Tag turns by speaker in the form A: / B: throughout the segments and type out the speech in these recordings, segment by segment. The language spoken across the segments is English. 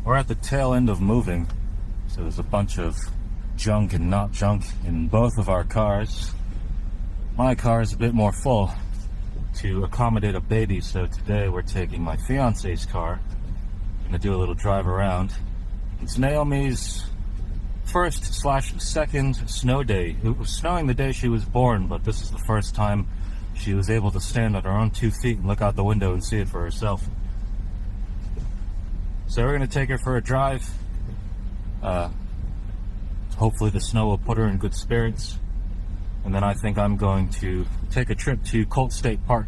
A: We're at the tail end of moving, so there's a bunch of junk and not junk in both of our cars. My car is a bit more full to accommodate a baby, so today we're taking my fiance's car. I'm gonna do a little drive around. It's Naomi's first/second snow day. It was snowing the day she was born, but this is the first time she was able to stand on her own 2 feet and look out the window and see it for herself. So we're gonna take her for a drive. Hopefully the snow will put her in good spirits. And then I think I'm going to take a trip to Colt State Park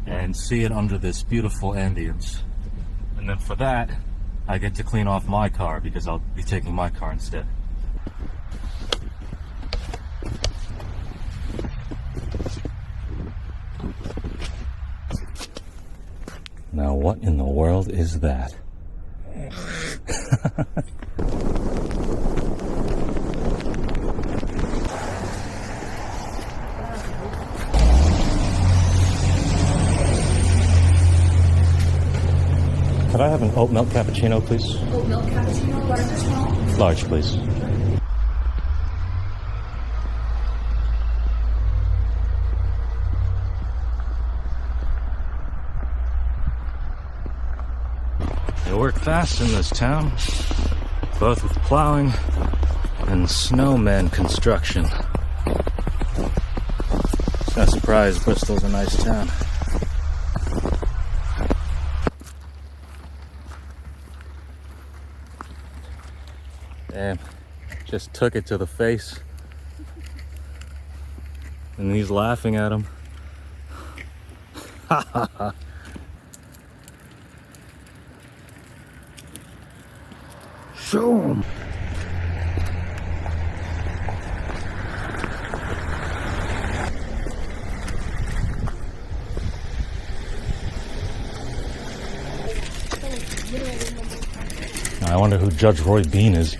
A: and see it under this beautiful ambience. And then for that, I get to clean off my car because I'll be taking my car instead. Now what in the world is that? Could I have an oat milk cappuccino, please?
B: Oat milk cappuccino, large or small?
A: Large, please. They work fast in this town, both with plowing and snowman construction. It's not a surprise, Bristol's a nice town. Damn, just took it to the face. And he's laughing at him. Ha ha ha. Show him. I wonder who Judge Roy Bean is.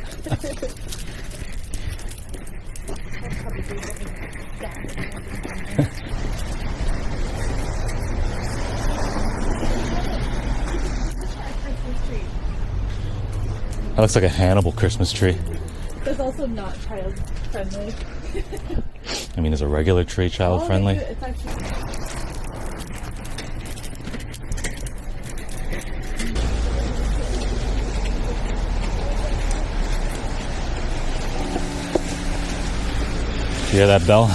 A: That looks like a Hannibal Christmas tree.
B: It's also not child friendly.
A: I mean, is a regular tree child friendly?
B: It's actually...
A: You hear that bell?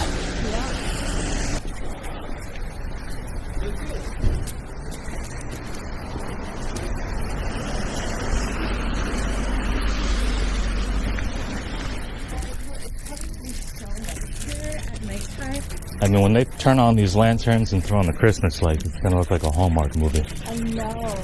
A: I mean, when they turn on these lanterns and throw on the Christmas lights, it's gonna look like a Hallmark movie.
B: I know.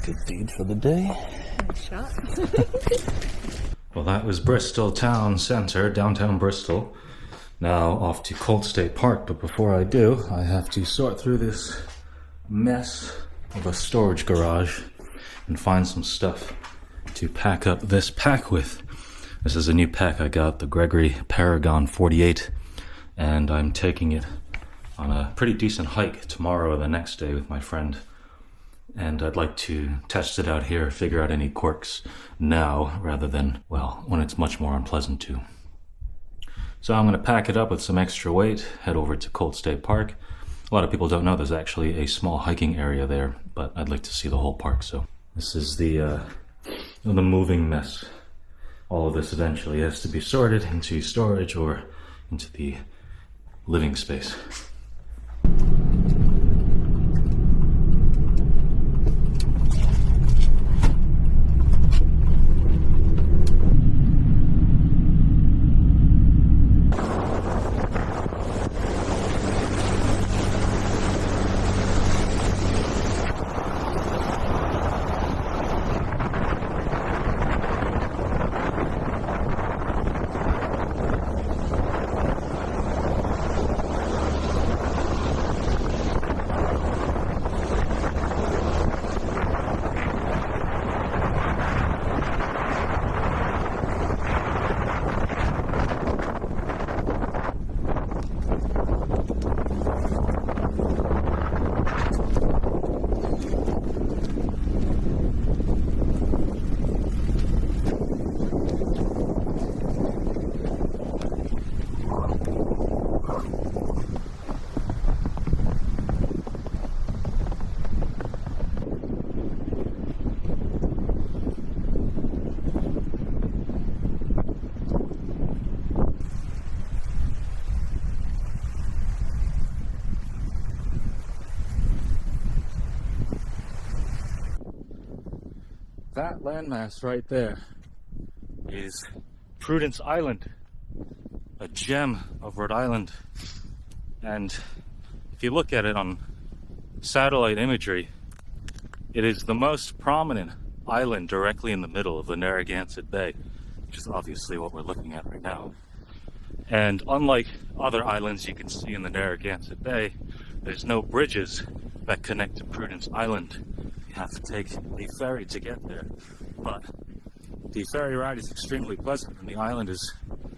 B: Good deed for the day. Nice shot.
A: Well, that was Bristol Town Center, downtown Bristol. Now off to Colt State Park, but before I do, I have to sort through this mess of a storage garage and find some stuff to pack up this pack with. This is a new pack I got, the Gregory Paragon 48, and I'm taking it on a pretty decent hike tomorrow or the next day with my friend. And I'd like to test it out here, figure out any quirks now rather than, well, when it's much more unpleasant to. So I'm going to pack it up with some extra weight, head over to Colt State Park. A lot of people don't know there's actually a small hiking area there, but I'd like to see the whole park. So this is the the moving mess. All of this eventually has to be sorted into storage or into the living space. That landmass right there is Prudence Island, a gem of Rhode Island. And if you look at it on satellite imagery, it is the most prominent island directly in the middle of the Narragansett Bay, which is obviously what we're looking at right now. And unlike other islands you can see in the Narragansett Bay, there's no bridges that connect to Prudence Island. You have to take a ferry to get there. But the ferry ride is extremely pleasant and the island is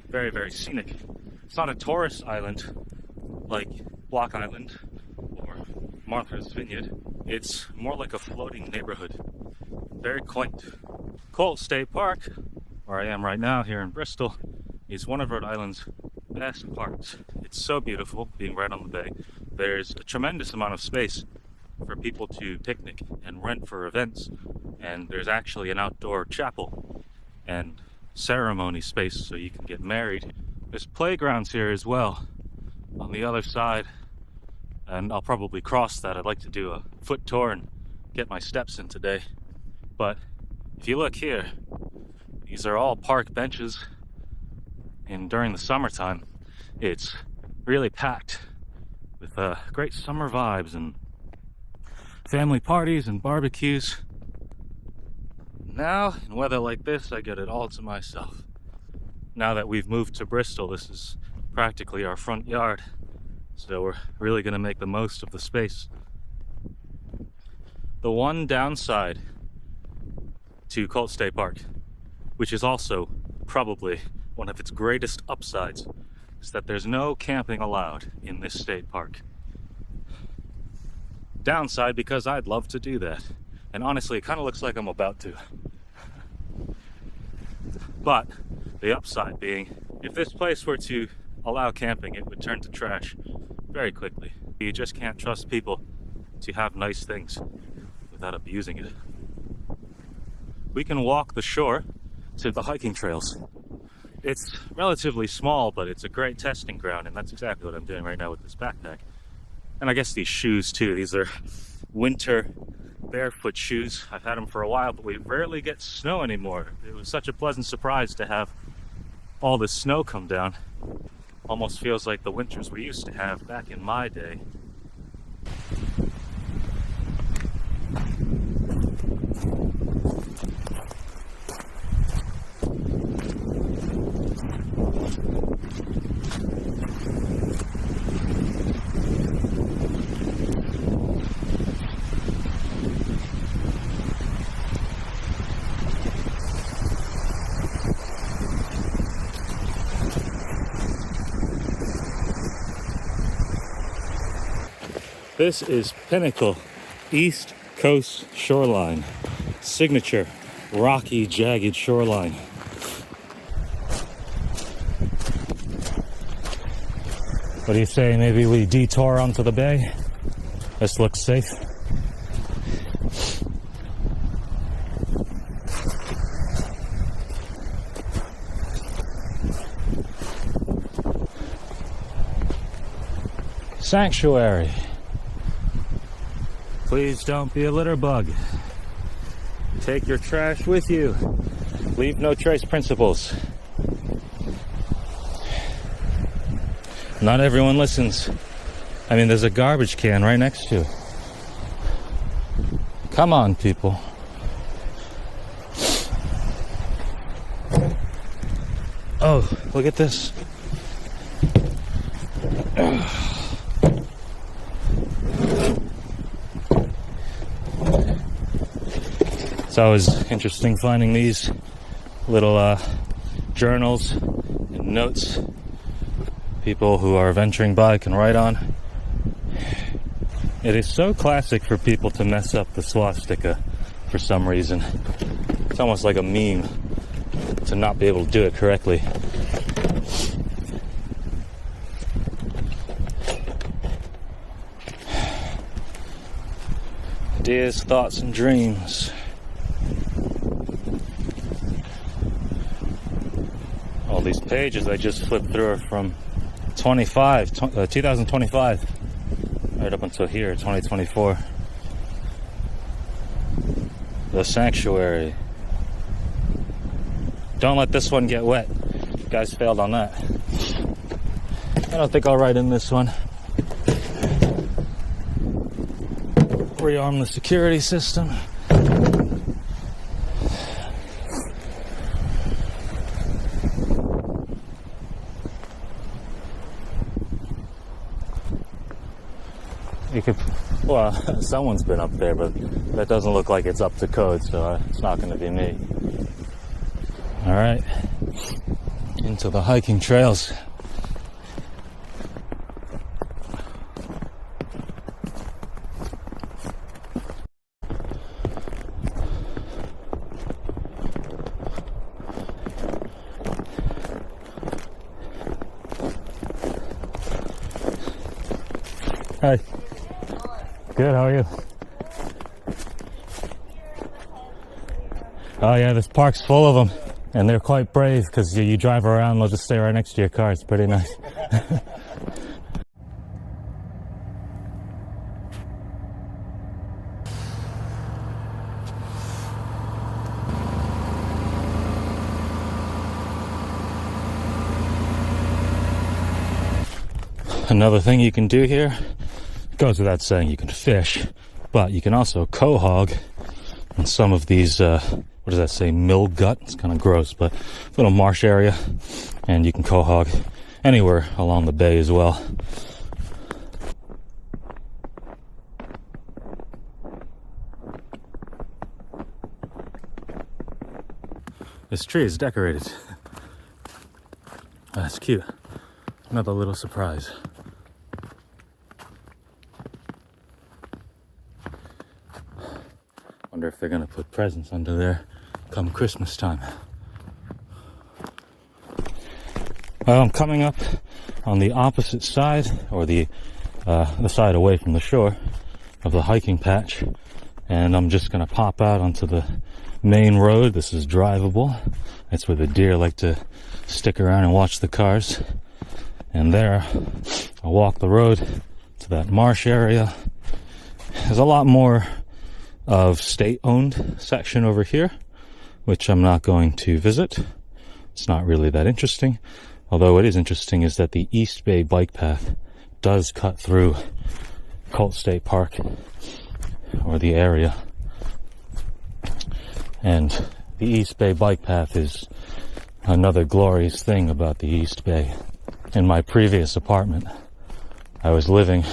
A: very, very scenic. It's not a tourist island like Block Island or Martha's Vineyard. It's more like a floating neighborhood. Very quaint. Colt State Park, where I am right now here in Bristol, is one of Rhode Island's best parks. It's so beautiful being right on the bay. There's a tremendous amount of space for people to picnic and rent for events, and there's actually an outdoor chapel and ceremony space so you can get married. There's playgrounds here as well on the other side, and I'll probably cross that. I'd like to do a foot tour and get my steps in today. But if you look here, these are all park benches, and during the summertime it's really packed with great summer vibes and family parties and barbecues. Now, in weather like this, I get it all to myself. Now that we've moved to Bristol, this is practically our front yard, so we're really going to make the most of the space. The one downside to Colt State Park, which is also probably one of its greatest upsides, is that there's no camping allowed in this state park. Downside, because I'd love to do that, and honestly it kind of looks like I'm about to. But the upside being, if this place were to allow camping, it would turn to trash very quickly. You just can't trust people to have nice things without abusing it. We can walk the shore to the hiking trails. It's relatively small, but it's a great testing ground, and that's exactly what I'm doing right now with this backpack. And I guess these shoes too. These are winter barefoot shoes. I've had them for a while, but we rarely get snow anymore. It was such a pleasant surprise to have all this snow come down. Almost feels like the winters we used to have back in my day. This is Pinnacle, East Coast Shoreline. Signature, rocky, jagged shoreline. What do you say, maybe we detour onto the bay? This looks safe. sanctuary. Please don't be a litter bug. Take your trash with you. Leave no trace principles. Not everyone listens. I mean, there's a garbage can right next to it. Come on, people. Oh, look at this. It's always interesting finding these little journals and notes people who are venturing by can write on. It is so classic for people to mess up the swastika for some reason. It's almost like a meme to not be able to do it correctly. Ideas, thoughts, and dreams. All these pages I just flipped through are from 2025, right up until here, 2024. The sanctuary. Don't let this one get wet. You guys failed on that. I don't think I'll write in this one. Rearm the security system. You could, well, someone's been up there, but that doesn't look like it's up to code, so it's not going to be me. All right, into the hiking trails. Hi. Good, how are you? Oh yeah, this park's full of them, and they're quite brave because you drive around, they'll just stay right next to your car. It's pretty nice. Another thing you can do here, goes without saying, you can fish, but you can also quahog in some of these, what does that say, mill gut? It's kind of gross, but little marsh area, and you can quahog anywhere along the bay as well. This tree is decorated. That's cute. Another little surprise. Wonder if they're gonna put presents under there come Christmas time. Well, I'm coming up on the opposite side, or the side away from the shore of the hiking patch, and I'm just gonna pop out onto the main road. This is drivable. That's where the deer like to stick around and watch the cars. And there, I'll walk the road to that marsh area. There's a lot more of state-owned section over here, which I'm not going to visit. It's not really that interesting. Although what is interesting is that the East Bay bike path does cut through Colt State Park, or the area. And the East Bay bike path is another glorious thing about the East Bay. In my previous apartment, I was living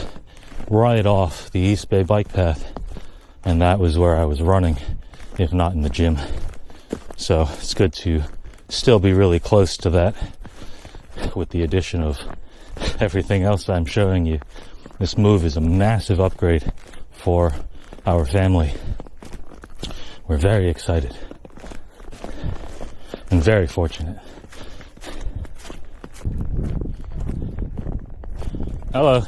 A: right off the East Bay bike path, and that was where I was running, if not in the gym. So it's good to still be really close to that, with the addition of everything else I'm showing you. This move is a massive upgrade for our family. We're very excited and very fortunate. Hello.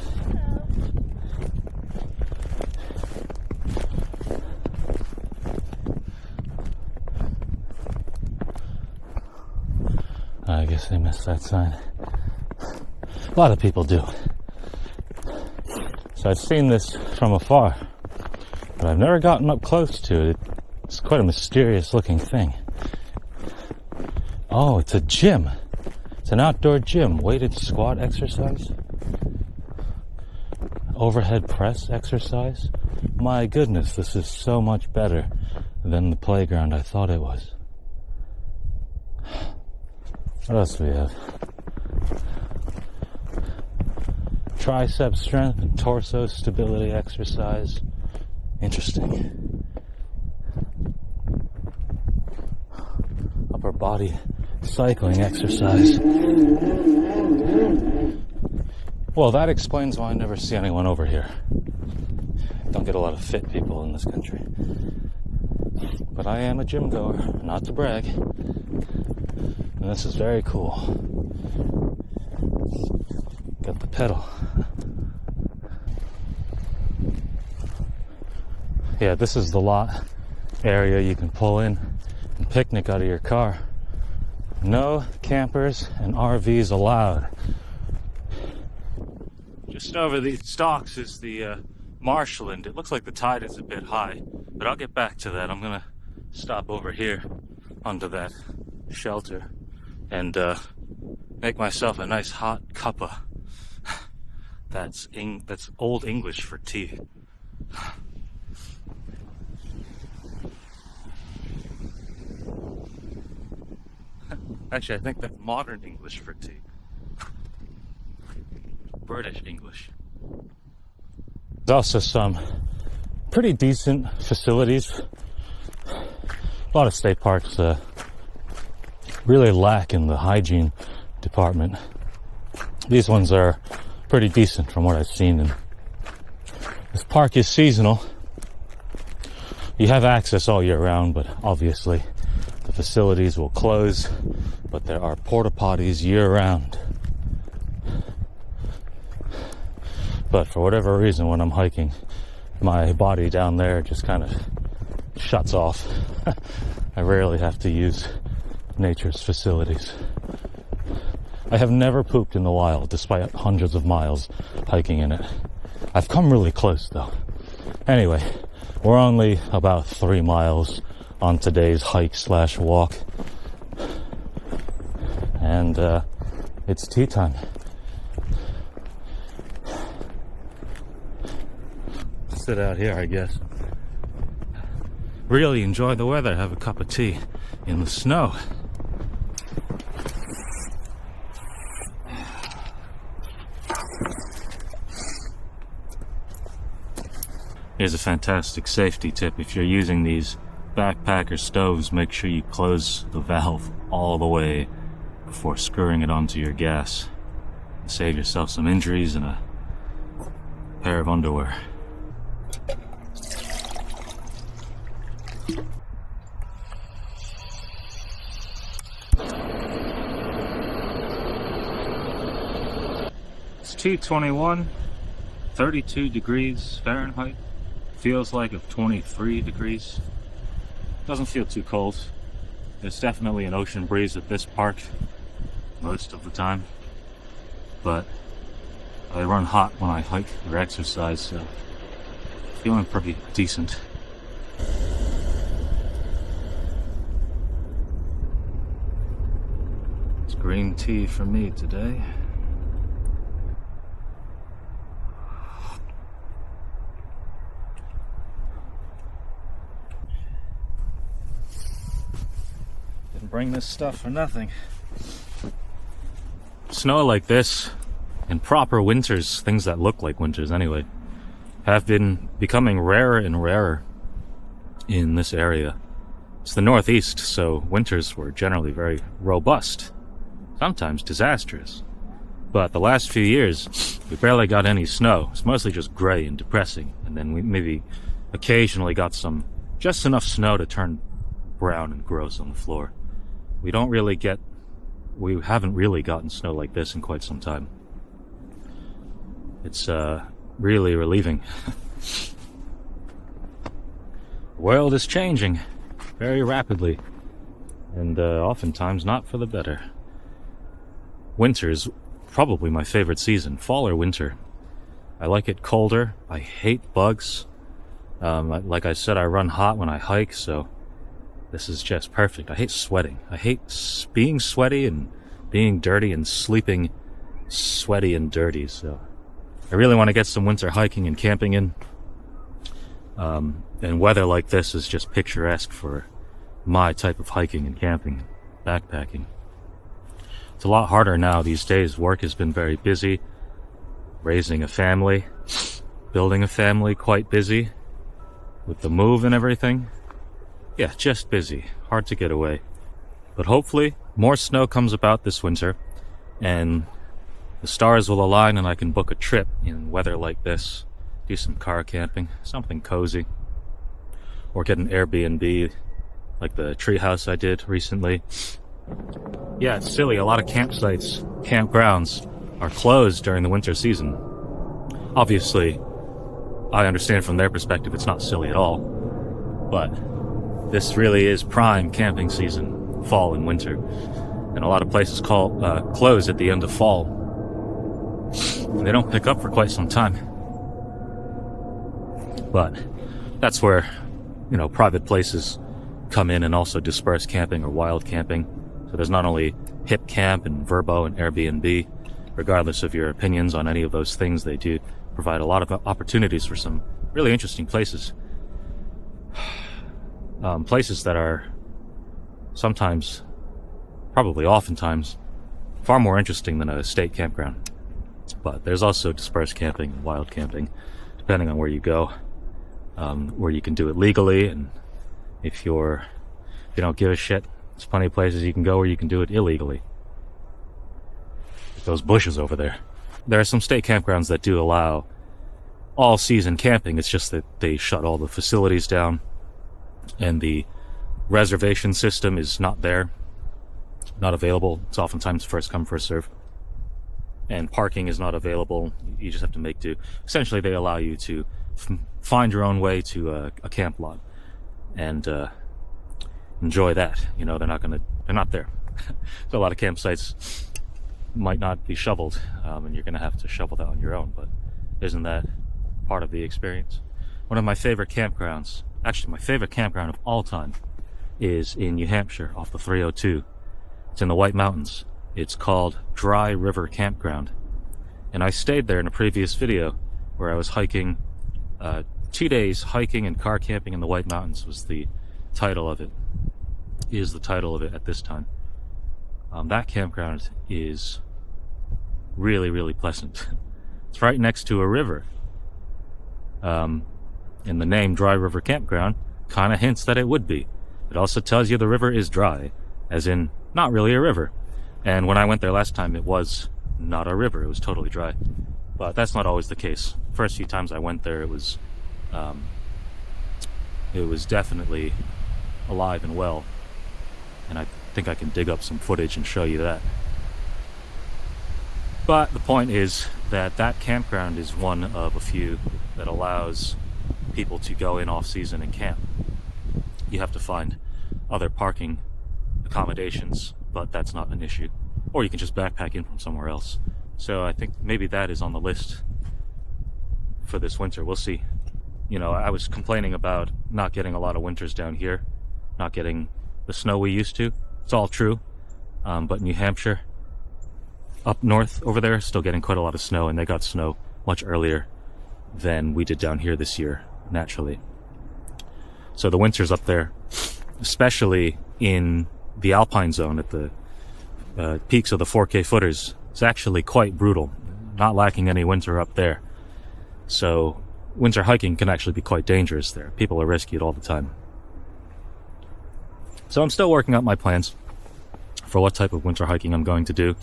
A: I guess I missed that sign. A lot of people do. So I've seen this from afar, but I've never gotten up close to it. It's quite a mysterious looking thing. Oh, it's a gym. It's an outdoor gym. Weighted squat exercise. Overhead press exercise. My goodness, this is so much better than the playground I thought it was. What else do we have? Tricep strength and torso stability exercise. Interesting. Upper body cycling exercise. Well, that explains why I never see anyone over here. Don't get a lot of fit people in this country. But I am a gym goer, not to brag. And this is very cool. Got the pedal. Yeah, this is the lot area you can pull in and picnic out of your car. No campers and RVs allowed. Just over the stalks is the marshland. It looks like the tide is a bit high, but I'll get back to that. I'm gonna stop over here under that shelter and make myself a nice hot cuppa. That's Old English for tea. Actually, I think that's modern English for tea. British English. There's also some pretty decent facilities. A lot of state parks really lack in the hygiene department. These ones are pretty decent from what I've seen. And this park is seasonal. You have access all year round, but obviously the facilities will close, but there are porta potties year round. But for whatever reason, when I'm hiking, my body down there just kind of shuts off. I rarely have to use nature's facilities. I have never pooped in the wild, despite hundreds of miles hiking in it. I've come really close, though. Anyway, we're only about 3 miles on today's hike/walk. And it's tea time. Sit out here, I guess. Really enjoy the weather, have a cup of tea in the snow. Here's a fantastic safety tip. If you're using these backpacker stoves, make sure you close the valve all the way before screwing it onto your gas. Save yourself some injuries and a pair of underwear. It's 2:21, 32 degrees Fahrenheit. Feels like of 23 degrees. Doesn't feel too cold. There's definitely an ocean breeze at this park most of the time, but I run hot when I hike or exercise, so feeling pretty decent. It's green tea for me today. Didn't bring this stuff for nothing. Snow like this, in proper winters, things that look like winters anyway, have been becoming rarer and rarer in this area. It's the Northeast, so winters were generally very robust, sometimes disastrous. But the last few years, we barely got any snow. It's mostly just gray and depressing, and then we maybe occasionally got just enough snow to turn brown and gross on the floor. We haven't really gotten snow like this in quite some time. It's really relieving. The world is changing very rapidly, and oftentimes not for the better. Winter is probably my favorite season, fall or winter. I like it colder. I hate bugs. Like I said, I run hot when I hike, so this is just perfect. I hate sweating. I hate being sweaty and being dirty and sleeping sweaty and dirty, so I really want to get some winter hiking and camping in. And weather like this is just picturesque for my type of hiking and camping, backpacking. It's a lot harder now these days. Work has been very busy. Raising a family, building a family, quite busy. With the move and everything. Yeah, just busy. Hard to get away. But hopefully, more snow comes about this winter, and the stars will align and I can book a trip in weather like this. Do some car camping, something cozy. Or get an Airbnb, like the treehouse I did recently. Yeah, it's silly. A lot of campsites, campgrounds, are closed during the winter season. Obviously, I understand from their perspective it's not silly at all. But this really is prime camping season, fall and winter. And a lot of places close at the end of fall. They don't pick up for quite some time. But that's where, private places come in and also disperse camping or wild camping. So there's not only Hip Camp and Vrbo and Airbnb. Regardless of your opinions on any of those things, they do provide a lot of opportunities for some really interesting places. Places that are sometimes, probably oftentimes, far more interesting than a state campground. But there's also dispersed camping and wild camping, depending on where you go, where you can do it legally, and if you don't give a shit, there's plenty of places you can go where you can do it illegally. Those bushes over there. There are some state campgrounds that do allow all-season camping. It's just that they shut all the facilities down, and the reservation system is not there, not available. It's oftentimes first come, first serve. And parking is not available. You just have to make do. Essentially, they allow you to find your own way to a camp lot and enjoy that. They're not there. So a lot of campsites might not be shoveled, and you're going to have to shovel that on your own, but isn't that part of the experience? One of my favorite campgrounds, actually my favorite campground of all time, is in New Hampshire off the 302. It's in the White Mountains. It's called Dry River Campground, and I stayed there in a previous video where I was hiking, 2 days hiking and car camping in the White Mountains was the title of it, is the title of it at this time. That campground is really, really pleasant. It's right next to a river. And the name Dry River Campground kind of hints that it would be. It also tells you the river is dry, as in not really a river. And when I went there last time, it was not a river. It was totally dry. But that's not always the case. First few times I went there, it was definitely alive and well. And I think I can dig up some footage and show you that. But the point is that campground is one of a few that allows people to go in off-season and camp. You have to find other parking accommodations, but that's not an issue. Or you can just backpack in from somewhere else. So I think maybe that is on the list for this winter. We'll see. I was complaining about not getting a lot of winters down here, not getting the snow we used to. It's all true. But New Hampshire, up north over there, still getting quite a lot of snow, and they got snow much earlier than we did down here this year, naturally. So the winters up there, especially in the alpine zone at the peaks of the 4K footers, it's actually quite brutal, not lacking any winter up there. So winter hiking can actually be quite dangerous there. People are risky it all the time. So I'm still working out my plans for what type of winter hiking I'm going to do.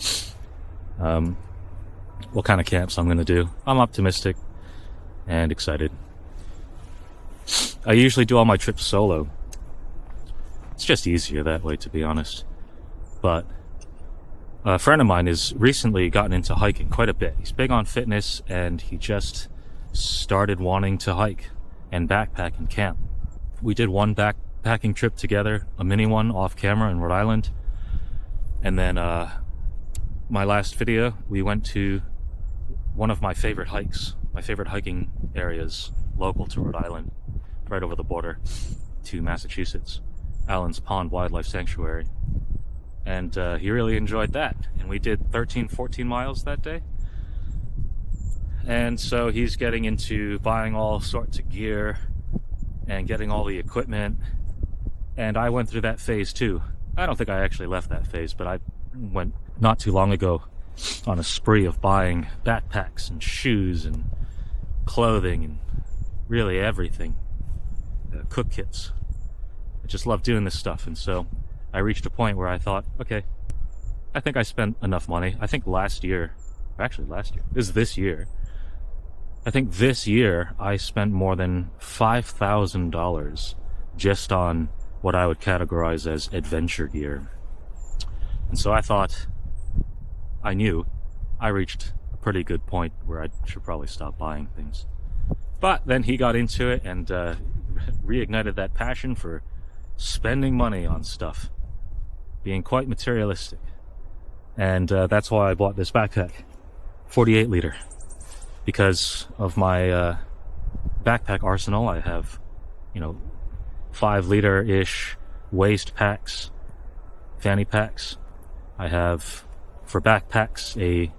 A: What kind of camps I'm going to do. I'm optimistic and excited. I usually do all my trips solo. It's just easier that way, to be honest. But a friend of mine has recently gotten into hiking quite a bit. He's big on fitness, and he just started wanting to hike and backpack and camp. We did one backpacking trip together, a mini one off camera in Rhode Island. And then my last video, we went to one of my favorite hikes my favorite hiking areas local to Rhode Island, right over the border to Massachusetts, Allen's Pond Wildlife Sanctuary. And he really enjoyed that. And we did 13, 14 miles that day. And so he's getting into buying all sorts of gear and getting all the equipment. And I went through that phase too. I don't think I actually left that phase, but I went not too long ago on a spree of buying backpacks and shoes and clothing and really everything. Cook kits. I just love doing this stuff. And so I reached a point where I thought, okay, I think I spent enough money. I think this year. I think this year I spent more than $5,000 just on what I would categorize as adventure gear. And so I thought, I knew I reached a pretty good point where I should probably stop buying things. But then he got into it and reignited that passion for spending money on stuff, being quite materialistic. And that's why I bought this backpack, 48 liter. Because of my backpack arsenal, I have, 5 liter-ish waist packs, fanny packs. I have, for backpacks, a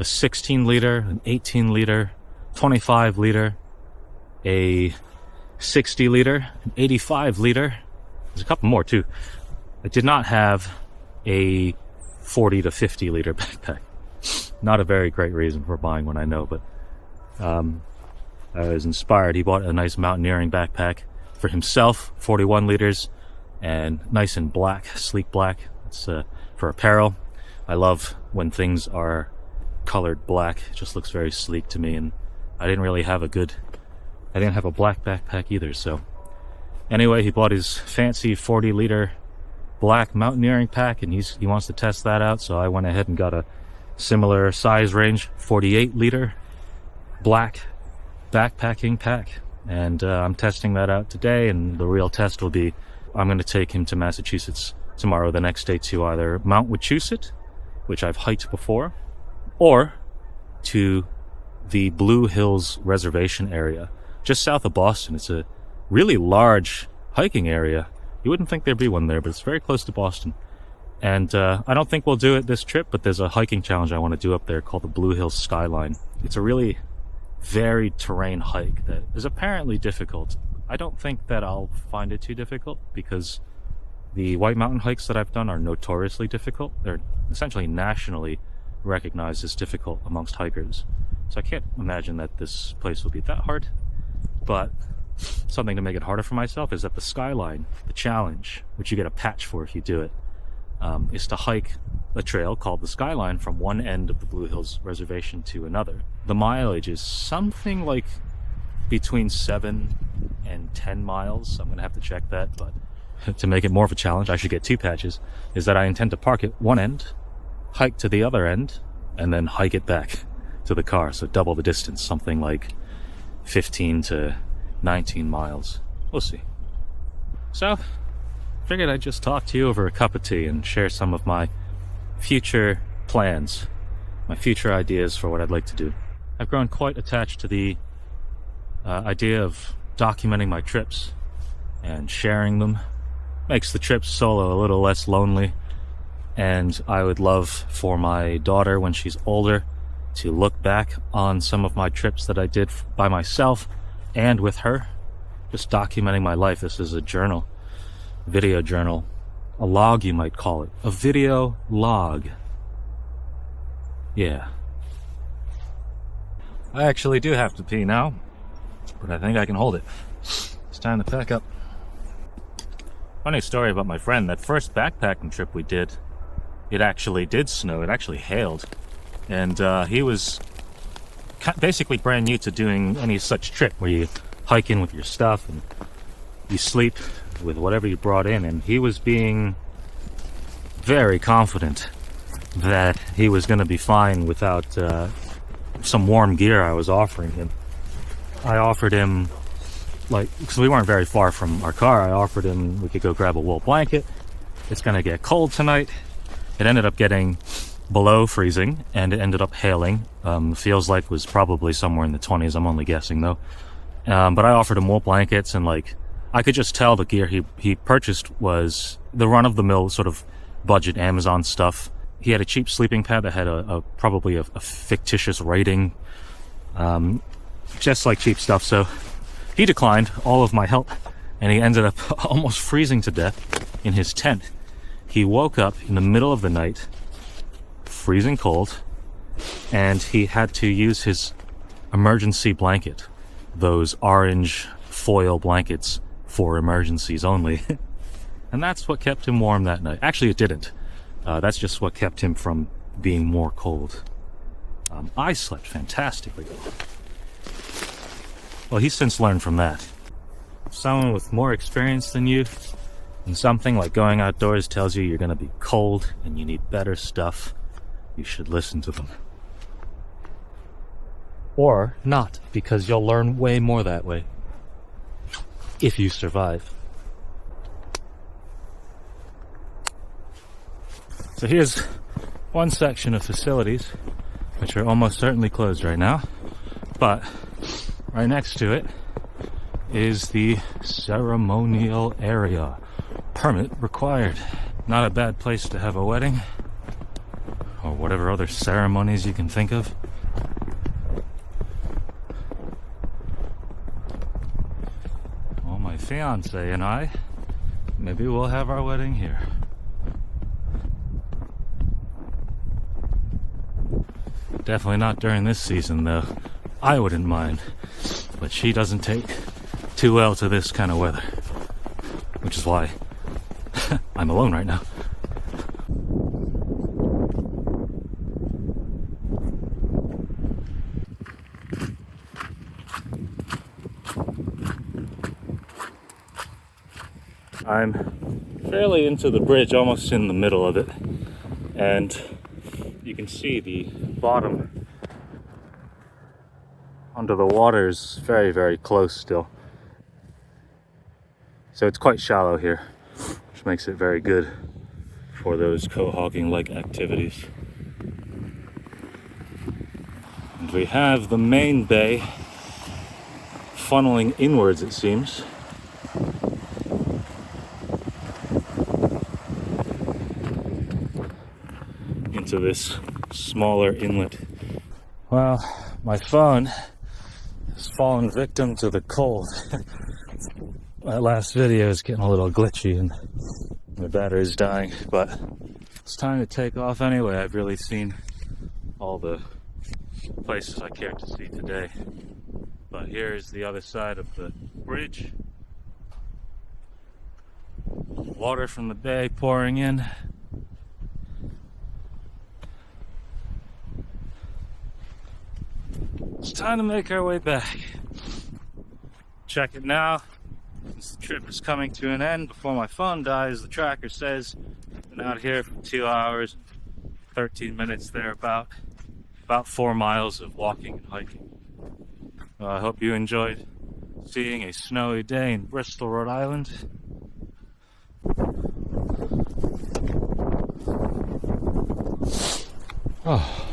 A: 16 liter, an 18 liter, 25 liter, a 60 liter, an 85 liter. There's a couple more too. I did not have a 40 to 50 liter backpack. Not a very great reason for buying one, I know, but I was inspired. He bought a nice mountaineering backpack for himself, 41 liters, and nice and black, sleek black. It's for apparel. I love when things are colored black. It just looks very sleek to me, and I didn't have a black backpack either, so. Anyway, he bought his fancy 40 liter black mountaineering pack, and he wants to test that out, so I went ahead and got a similar size range, 48 liter black backpacking pack. And I'm testing that out today, and the real test will be, I'm going to take him to Massachusetts tomorrow, the next day, to either Mount Wachusett, which I've hiked before, or to the Blue Hills Reservation area, just south of Boston. It's a really large hiking area. You wouldn't think there'd be one there, but it's very close to Boston. And I don't think we'll do it this trip, but there's a hiking challenge I want to do up there called the Blue Hills Skyline. It's a really varied terrain hike that is apparently difficult. I don't think that I'll find it too difficult, because the White Mountain hikes that I've done are notoriously difficult. They're essentially nationally recognized as difficult amongst hikers. So I can't imagine that this place will be that hard. But something to make it harder for myself is that the Skyline, the challenge, which you get a patch for if you do it, is to hike a trail called the Skyline from one end of the Blue Hills Reservation to another. The mileage is something like between 7 and 10 miles. I'm going to have to check that, but to make it more of a challenge, I should get 2 patches, is that I intend to park at one end, hike to the other end, and then hike it back to the car, so double the distance, something like 15 to 19 miles. We'll see. So, figured I'd just talk to you over a cup of tea and share some of my future plans, my future ideas for what I'd like to do. I've grown quite attached to the idea of documenting my trips and sharing them. Makes the trips solo a little less lonely, and I would love for my daughter, when she's older, to look back on some of my trips that I did by myself and with her, just documenting my life. This is a journal, video journal, a log you might call it, a video log. Yeah. I actually do have to pee now, but I think I can hold it. It's time to pack up. Funny story about my friend. That first backpacking trip we did, it actually did snow. It actually hailed. And he was basically brand new to doing any such trip where you hike in with your stuff and you sleep with whatever you brought in. And he was being very confident that he was going to be fine without some warm gear I was offering him. I offered him, because we weren't very far from our car, I offered him we could go grab a wool blanket. It's going to get cold tonight. It ended up getting below freezing, and it ended up hailing. Feels like was probably somewhere in the 20s. I'm only guessing though. But I offered him more blankets, and like I could just tell the gear he purchased was the run-of-the-mill sort of budget Amazon stuff. He had a cheap sleeping pad that had probably a fictitious rating, just like cheap stuff. So he declined all of my help, and he ended up almost freezing to death in his tent. He woke up in the middle of the night, freezing cold, and he had to use his emergency blanket, those orange foil blankets for emergencies only. And that's what kept him warm that night. Actually, it didn't. That's just what kept him from being more cold. I slept fantastically. Well, he's since learned from that. If someone with more experience than you in something like going outdoors tells you you're going to be cold and you need better stuff, you should listen to them. Or not, because you'll learn way more that way. If you survive. So here's one section of facilities, which are almost certainly closed right now, but right next to it is the ceremonial area. Permit required. Not a bad place to have a wedding, or whatever other ceremonies you can think of. Well, my fiance and I, maybe we'll have our wedding here. Definitely not during this season, though. I wouldn't mind, but she doesn't take too well to this kind of weather, which is why I'm alone right now. I'm fairly into the bridge, almost in the middle of it, and you can see the bottom under the water is very, very close still. So it's quite shallow here, which makes it very good for those cohogging-like activities. And we have the main bay funneling inwards, it seems. Into this smaller inlet. Well, my phone has fallen victim to the cold. That last video is getting a little glitchy and the battery's dying, but it's time to take off anyway. I've really seen all the places I cared to see today. But here's the other side of the bridge. Water from the bay pouring in. It's time to make our way back. Check it now. Since the trip is coming to an end before my phone dies, the tracker says I've been out here for 2 hours, 13 minutes thereabout. About 4 miles of walking and hiking. I hope you enjoyed seeing a snowy day in Bristol, Rhode Island. Oh.